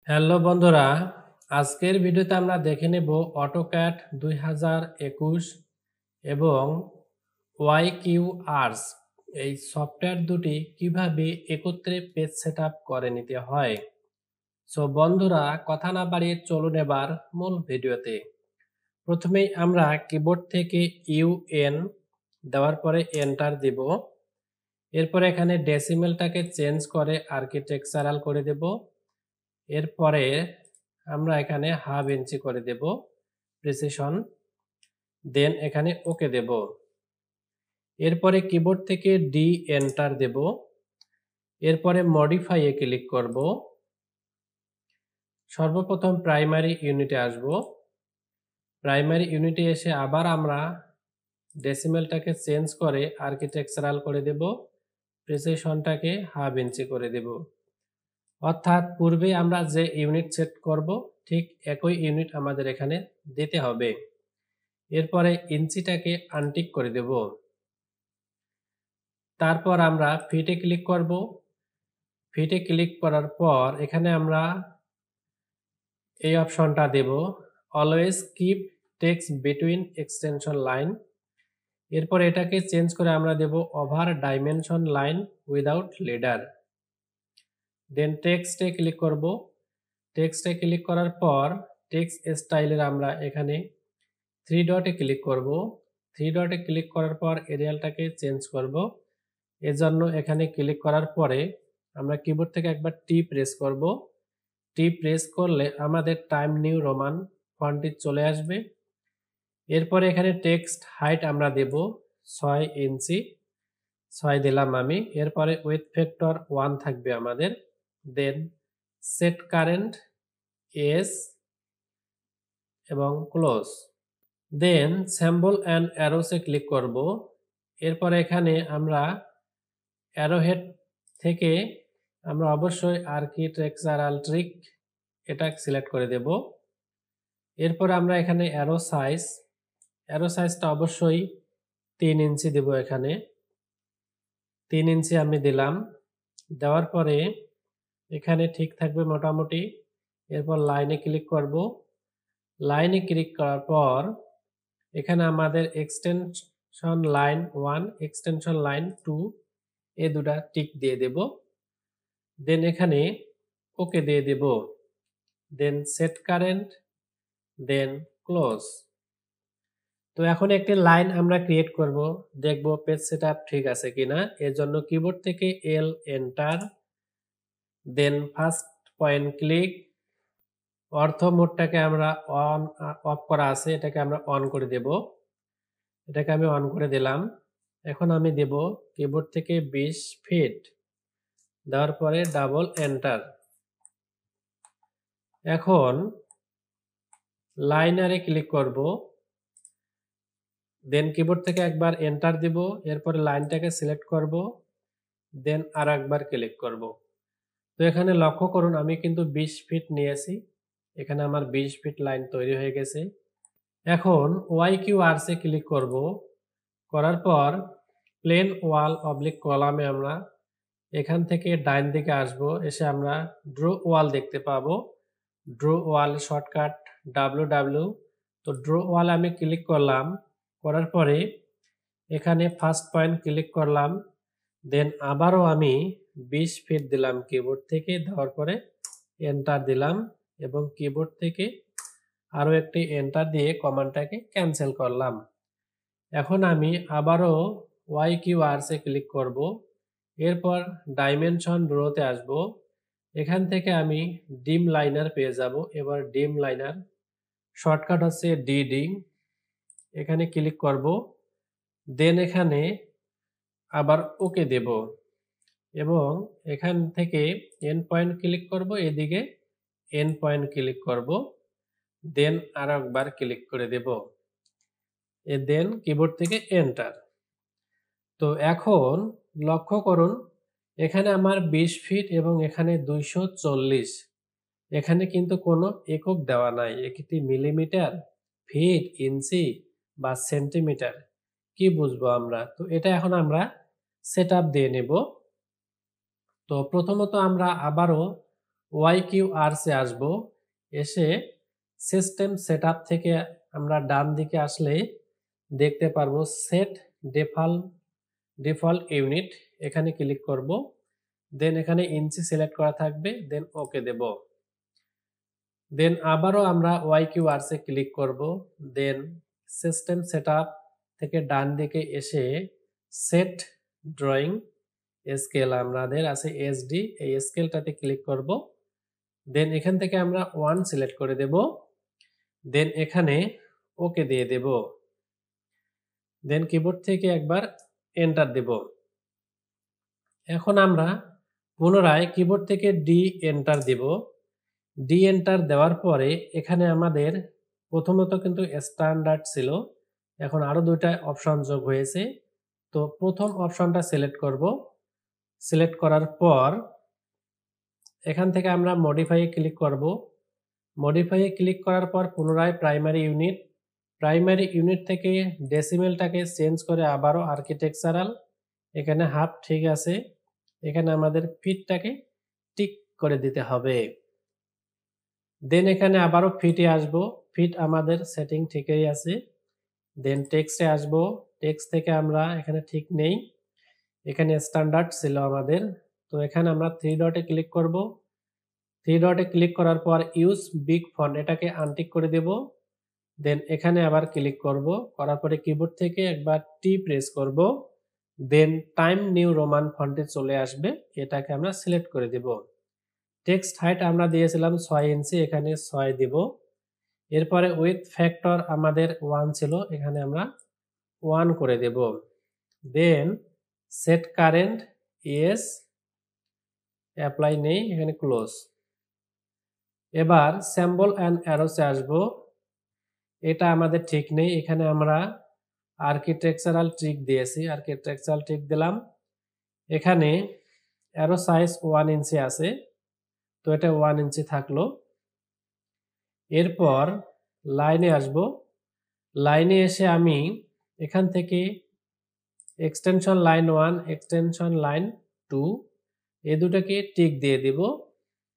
Hello বন্ধুরা, আজকের ভিডিওতে আমরা দেখে নেব অটোক্যাড 2021 এবং ওয়াইকিউআরস এই সফটওয়্যার দুটি কিভাবে একত্রে পেজ সেটআপ করে নিতে হয়। সো বন্ধুরা, কথা না বাড়িয়ে চলুন এবার মূল ভিডিওতে। প্রথমেই আমরা কিবোর্ড থেকে ইউএন দেওয়ার পরে এন্টার দিব। এরপরে এখানে ডেসিমেলটাকে চেঞ্জ করে আর্কিটেকচারাল করে দেব। এরপরে আমরা এখানে হাফ ইঞ্চি করে দেব প্রিসিশন, দেন এখানে ওকে দেব। এরপরে কিবোর্ড থেকে ডি এন্টার দেব। এরপরে মডিফাই এ ক্লিক করব। সর্বপ্রথম প্রাইমারি ইউনিটে আসব। প্রাইমারি ইউনিটে এসে আবার আমরা ডেসিমেলটাকে চেঞ্জ করে আর্কিটেকচারাল করে দেব, প্রিসিশনটাকে হাফ ইঞ্চি করে দেব। অর্থাৎ পূর্বে আমরা যে ইউনিট সেট করব ঠিক একই ইউনিট আমাদের এখানে দিতে হবে। এরপরে ইঞ্চিটাকে আনটিক করে দেব। তারপর আমরা ফিটে ক্লিক করব। ফিটে ক্লিক করার পর এখানে আমরা এই অপশনটা দেব, always keep text between extension line. এরপর এটাকে চেঞ্জ করে আমরা দেব over dimension line without leader. Then টেক্সটে ক্লিক করব। টেক্সটে ক্লিক করার পর টেক্সট স্টাইলের আমরা এখানে 3 ডটে ক্লিক করব। 3 ডটে ক্লিক করার পর এরিয়ালটাকে চেঞ্জ করব। এজন্য এখানে ক্লিক করার পরে আমরা কিবোর্ড থেকে একবার টি প্রেস করব। টি প্রেস করলে আমাদের টাইম নিউ রোমান ফন্টটি চলে আসবে। এরপরে এখানে টেক্সট হাইট আমরা দেব 6 ইঞ্চি, 6 দিলাম আমি। এরপরে উইথ ফ্যাক্টর 1 থাকবে আমাদের। দেন সেট কারেন্ট এস এবং ক্লোজ। দেন সিম্বল অ্যান্ড অ্যারোসে ক্লিক করব। এরপরে এখানে আমরা অ্যারোহেড থেকে আমরা অবশ্যই আর্কিটেকচারাল ট্রিক এটা সিলেক্ট করে দেব। এরপর আমরা এখানে অ্যারো সাইজটা অবশ্যই 3 ইঞ্চি দেব। এখানে 3 ইঞ্চি আমি দিলাম। দেওয়ার পরে এখানে ঠিক থাকবে মোটামুটি। এরপর লাইনে ক্লিক করব। লাইনে ক্লিক করার পর এখানে আমাদের এক্সটেনশন লাইন 1, এক্সটেনশন লাইন 2 এই দুটা টিক দিয়ে দেব। দেন এখানে ওকে দিয়ে দেব। দেন সেট কারেন্ট, দেন ক্লোজ। তো এখন একটি লাইন আমরা ক্রিয়েট করব, দেখব পেজ সেটআপ ঠিক আছে কিনা। এর জন্য কিবোর্ড থেকে এল এন্টার, দেন ফার্স্ট পয়েন্ট ক্লিক। অর্থ মোডটাকে আমরা অন অফ করা আছে, এটাকে আমরা অন করে দেব। এটাকে আমি অন করে দিলাম। এখন আমি দেব কিবোর্ড থেকে 20 ফিট, দেওয়ার পরে ডাবল এন্টার। এখন লাইনারে ক্লিক করব। দেন কিবোর্ড থেকে একবার এন্টার দিব। এরপরে লাইনটাকে সিলেক্ট করব। দেন আর একবার ক্লিক করব। তো এখানে লক্ষ্য করুন আমি কিন্তু 20 ফিট নিয়েছি। এখানে আমার 20 ফিট লাইন তৈরি হয়ে গেছে। এখন ওয়াইকিউআরস এ ক্লিক করব। করার পর প্লেন ওয়াল অবলিক কলামে আমরা এখান থেকে ডাইন দিকে আসব। এসে আমরা ড্র ওয়াল দেখতে পাবো। ড্র ওয়াল শর্টকাট WW। তো ড্র ওয়াল আমি ক্লিক করলাম। করার পরে এখানে ফার্স্ট পয়েন্ট ক্লিক করলাম। দেন আবারও আমি 20 ফিট দিলাম কিবোর্ড থেকে। দেওয়ার পরে এন্টার দিলাম এবং কিবোর্ড থেকে আরও একটি এন্টার দিয়ে কমান্ডটাকে ক্যান্সেল করলাম। এখন আমি আবারও ওয়াইকিউআরস এ ক্লিক করব। এরপর ডাইমেনশন রোতে আসব। এখান থেকে আমি ডিম লাইনার পেয়ে যাব। এবার ডিম লাইনার শর্টকাট হচ্ছে ডিডি। এখানে ক্লিক করব। দেন এখানে আবার ওকে দেব এবং এখান থেকে এন্ড পয়েন্ট ক্লিক করব। এদিকে এন্ড পয়েন্ট ক্লিক করব। দেন আর একবার ক্লিক করে দেব। দেন কিবোর্ড থেকে এন্টার। তো এখন লক্ষ্য করুন এখানে আমার 20 ফিট এবং এখানে 240। এখানে কিন্তু কোনো একক দেওয়া নাই। একটি মিলিমিটার, ফিট, ইঞ্চি বা সেন্টিমিটার কি বুঝবো আমরা। তো এটা এখন আমরা সেটআপ দিয়ে নেব। তো প্রথমত আমরা আবারও YQRs এ আসব, এসে সিস্টেম সেটআপ থেকে আমরা ডান দিকে আসলে দেখতে পারবো সেট ডিফল্ট ইউনিট, এখানে ক্লিক করব। দেন এখানে ইঞ্চি সিলেক্ট করা থাকবে, দেন ওকে দেব। দেন আবারও আমরা YQRs এ ক্লিক করব। দেন সিস্টেম সেটআপ থেকে ডান দিকে এসে সেট ড্রয়িং স্কেল আমাদের আছে SD, এই স্কেলটাতে ক্লিক করব। দেন এখান থেকে আমরা 1 সিলেক্ট করে দেব। দেন এখানে ওকে দিয়ে দেব। দেন কিবোর্ড থেকে একবার এন্টার দেব। এখন আমরা পুনরায় কিবোর্ড থেকে ডি এন্টার দেব। ডি এন্টার দেওয়ার পরে এখানে আমাদের প্রথমত কিন্তু স্ট্যান্ডার্ড ছিল, এখন আরো দুইটা অপশন যোগ হয়েছে। তো প্রথম অপশনটা সিলেক্ট করব। সিলেক্ট করার পর এখান থেকে আমরা মডিফাই এ ক্লিক করব। মডিফাই এ ক্লিক করার পর পুনরায় প্রাইমারি ইউনিট থেকে ডেসিমেলটাকে চেঞ্জ করে আবারও আর্কিটেকচারাল, এখানে হাফ ঠিক আছে, এখানে আমাদের ফিটটাকে টিক করে দিতে হবে। দেন এখানে আবারও ফিটে আসব, ফিট আমাদের সেটিং ঠিকই আছে। দেন টেক্সটে আসব, টেক্সট থেকে আমরা এখানে ঠিক নেই, এখানে স্ট্যান্ডার্ড ছিল আমাদের, তো এখানে আমরা 3 ডটে ক্লিক করব। 3 ডটে ক্লিক করার পর ইউজ বিগ ফন্ট এটাকে আনটিক করে দেব। দেন এখানে আবার ক্লিক করব, করার পরে কিবোর্ড থেকে একবার টি প্রেস করব। দেন টাইম নিউ রোমান ফন্টে চলে আসবে, এটাকে আমরা সিলেক্ট করে দেব। টেক্সট হাইট আমরা দিয়েছিলাম 6 ইঞ্চি, এখানে 6 দেব। এরপরে উইথ ফ্যাক্টর আমাদের 1 ছিল, এখানে আমরা 1 করে দেব। দেন সেট কারেন্ট ইয়েস, অ্যাপ্লাই নেই, এখানে ক্লোজ। এবার সিম্বল অ্যান্ড অ্যারোসে আসব, এটা আমাদের ঠিক নেই, এখানে আমরা আর্কিটেকচারাল ট্রিক দিয়েছি, আর্কিটেকচারাল ট্রিক দিলাম। এখানে অ্যারো সাইজ 1 ইঞ্চি আছে, তো এটা 1 ইঞ্চি থাকলো। এরপর লাইনে আসব, লাইনে এসে আমি এখান থেকে এক্সটেনশন লাইন 1, এক্সটেনশন লাইন 2 এই দুটোকে টিক দিয়ে দিব।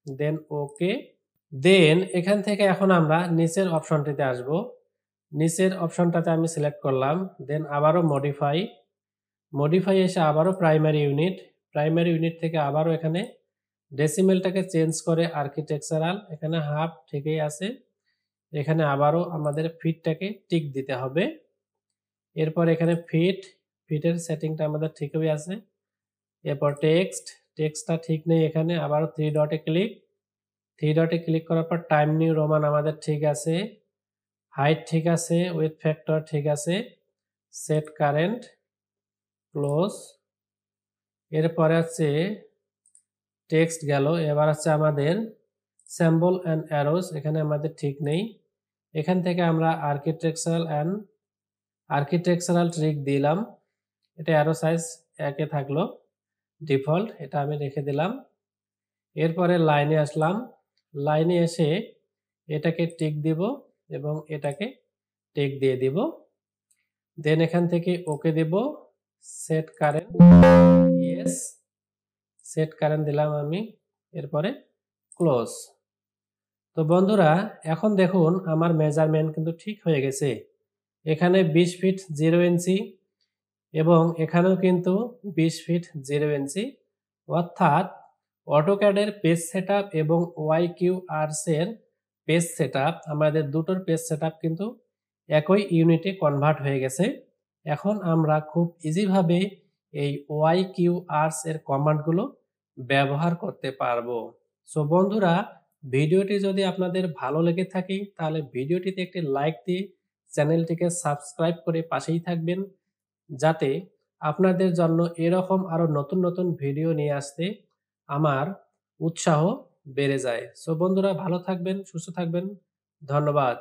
দেন ওকে। দেন এখান থেকে এখন আমরা নিচের অপশনটিতে আসব, নিচের অপশনটাতে আমি সিলেক্ট করলাম। দেন আবারও মডিফাই এসে আবারও প্রাইমারি ইউনিট থেকে আবারও এখানে ডেসিমেলটাকে চেঞ্জ করে আর্কিটেকচারাল, এখানে হাফ ঠিকই আছে, এখানে আবারও আমাদের ফিটটাকে টিক দিতে হবে। এরপর এখানে ফিটের সেটিংটা আমাদের ঠিকই আছে। এরপর টেক্সটটা ঠিক নেই, এখানে আবারও 3 ডটে ক্লিক করার পর টাইম নিউ রোমান আমাদের ঠিক আছে, হাইট ঠিক আছে, উইথ ফ্যাক্টর ঠিক আছে, সেট কারেন্ট ক্লোজ। এরপরে হচ্ছে টেক্সট গেল, এবার হচ্ছে আমাদের সিম্বল অ্যান্ড অ্যারোস, এখানে আমাদের ঠিক নেই, এখান থেকে আমরা আর্কিটেকচারাল ট্রিক দিলাম, এটা অ্যারো সাইজ 1 এ থাকলো ডিফল্ট, এটা আমি রেখে দিলাম। এরপরে লাইনে আসলাম, লাইনে এসে এটাকে টিক দিব এবং এটাকে টিক দিয়ে দিব। দেন এখান থেকে ওকে দেব, set current yes, set current দিলাম আমি, এরপরে ক্লোজ। তো বন্ধুরা এখন দেখুন আমার মেজারমেন্ট কিন্তু ঠিক হয়ে গেছে, এখানে 20 ফিট 0 ইঞ্চি এবং এখানেও কিন্তু 20 ফিট 0 ইঞ্চি, অর্থাৎ অটোক্যাডের পেজ সেটআপ এবং YQRs এর পেজ সেটআপ, আমাদের দুটোর পেজ সেটআপ কিন্তু একই ইউনিটে কনভার্ট হয়ে গেছে। এখন আমরা খুব ইজিভাবে এই YQRs এর কমান্ডগুলো ব্যবহার করতে পারবো। সো বন্ধুরা, ভিডিওটি যদি আপনাদের ভালো লেগে থাকে তাহলে ভিডিওটিতে একটি লাইক দিয়ে চ্যানেলটিকে সাবস্ক্রাইব করে পাশেই থাকবেন, যাতে আপনাদের জন্য এরকম আরো নতুন নতুন ভিডিও নিয়ে আসতে আমার উৎসাহ বেড়ে যায়। সো বন্ধুরা, ভালো থাকবেন, সুস্থ থাকবেন, ধন্যবাদ।